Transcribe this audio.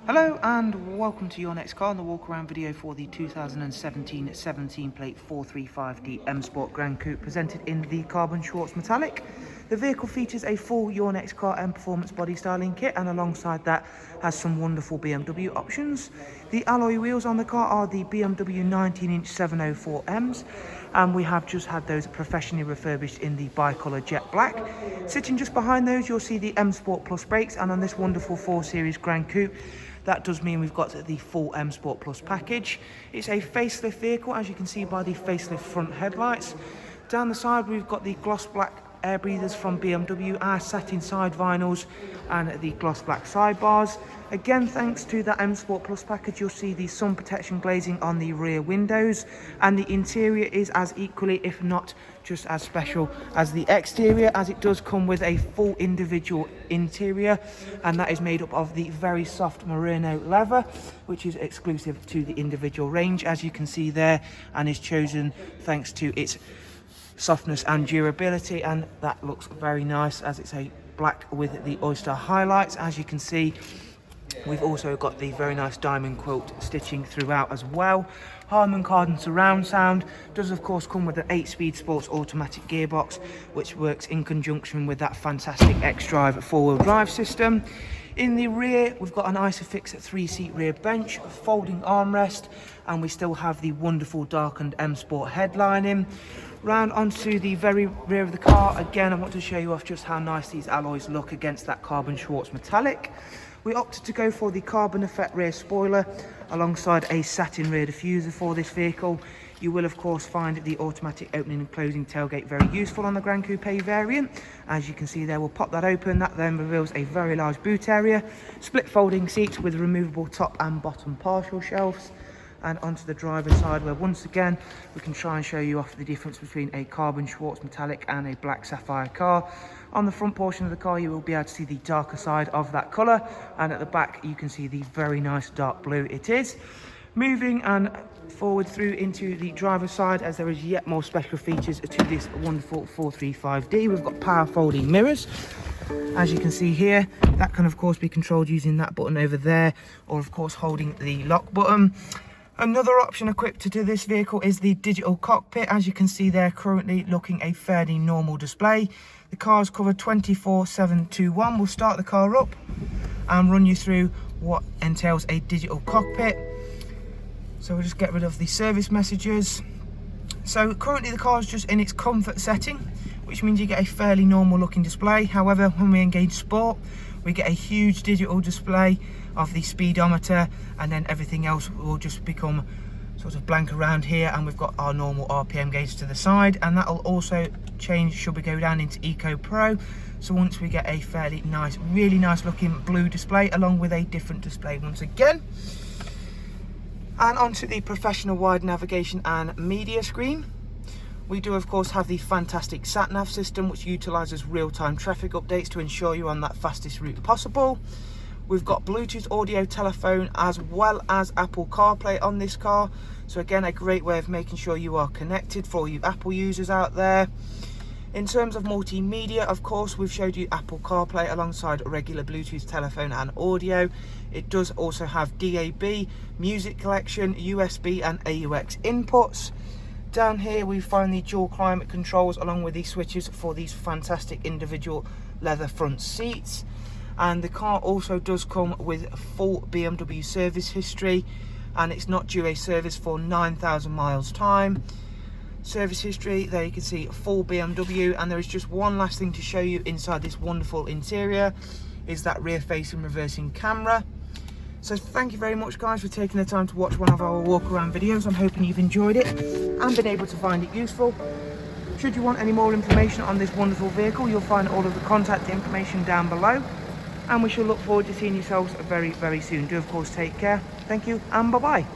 Hello and welcome to your next car and the walk around video for the 2017 17 plate 435D M Sport Gran Coupe presented in the carbon Schwartz metallic. The vehicle features a full Your Next Car M Performance body styling kit, and alongside that has some wonderful BMW options. The alloy wheels on the car are the BMW 19-inch 704Ms, and we have just had those professionally refurbished in the bi-colour jet black. Sitting just behind those you'll see the M Sport Plus brakes, and on this wonderful 4 Series Gran Coupe that does mean we've got the full M Sport Plus package. It's a facelift vehicle, as you can see by the facelift front headlights. Down the side we've got the gloss black air breathers from BMW, our satin side vinyls and the gloss black sidebars. Again, thanks to the M Sport Plus package, you'll see the sun protection glazing on the rear windows, and the interior is as equally, if not just as special as the exterior, as it does come with a full individual interior, and that is made up of the very soft merino leather, which is exclusive to the individual range, as you can see there, and is chosen thanks to its softness and durability, and that looks very nice as it's a black with the oyster highlights. As you can see, we've also got the very nice diamond quilt stitching throughout as well. Harman Kardon surround sound does of course come with an 8-speed sports automatic gearbox, which works in conjunction with that fantastic X-Drive 4-wheel drive system. In the rear we've got an Isofix 3-seat rear bench, folding armrest, and we still have the wonderful darkened M Sport headlining. Round onto the very rear of the car, again I want to show you off just how nice these alloys look against that carbon Schwartz metallic. We opted to go for the carbon effect rear spoiler alongside a satin rear diffuser for this vehicle. You will of course find the automatic opening and closing tailgate very useful on the Gran Coupe variant. As you can see there, we'll pop that open. That then reveals a very large boot area, split folding seats with removable top and bottom partial shelves. And onto the driver's side, where once again we can try and show you off the difference between a carbon Schwartz metallic and a black sapphire car. On the front portion of the car you will be able to see the darker side of that colour, and at the back you can see the very nice dark blue it is. Moving and forward through into the driver's side, as there is yet more special features to this wonderful 435D. We've got power folding mirrors, as you can see here. That can of course be controlled using that button over there, or of course holding the lock button. Another option equipped to this vehicle is the digital cockpit. As you can see there, currently looking a fairly normal display. The car is covered 24/721. We'll start the car up and run you through what entails a digital cockpit. So we'll just get rid of the service messages. So currently the car is just in its comfort setting, which means you get a fairly normal looking display. However, when we engage sport, we get a huge digital display of the speedometer, and then everything else will just become sort of blank around here, and we've got our normal RPM gauge to the side, and that will also change should we go down into Eco Pro. So once we get a fairly nice, really nice looking blue display along with a different display once again. And onto the professional wide navigation and media screen. We do of course have the fantastic sat-nav system, which utilises real-time traffic updates to ensure you're on that fastest route possible. We've got Bluetooth audio telephone as well as Apple CarPlay on this car. So again, a great way of making sure you are connected for all you Apple users out there. In terms of multimedia, of course, we've showed you Apple CarPlay alongside regular Bluetooth telephone and audio. It does also have DAB, music collection, USB and AUX inputs. Down here we find the dual climate controls along with the switches for these fantastic individual leather front seats. And the car also does come with full BMW service history, and it's not due a service for 9,000 miles time. Service history, there you can see full BMW. And there is just one last thing to show you inside this wonderful interior, is that rear facing reversing camera. So thank you very much guys for taking the time to watch one of our walk around videos. I'm hoping you've enjoyed it and been able to find it useful. Should you want any more information on this wonderful vehicle, you'll find all of the contact information down below, and we shall look forward to seeing yourselves very, very soon. Do of course take care. Thank you and bye bye.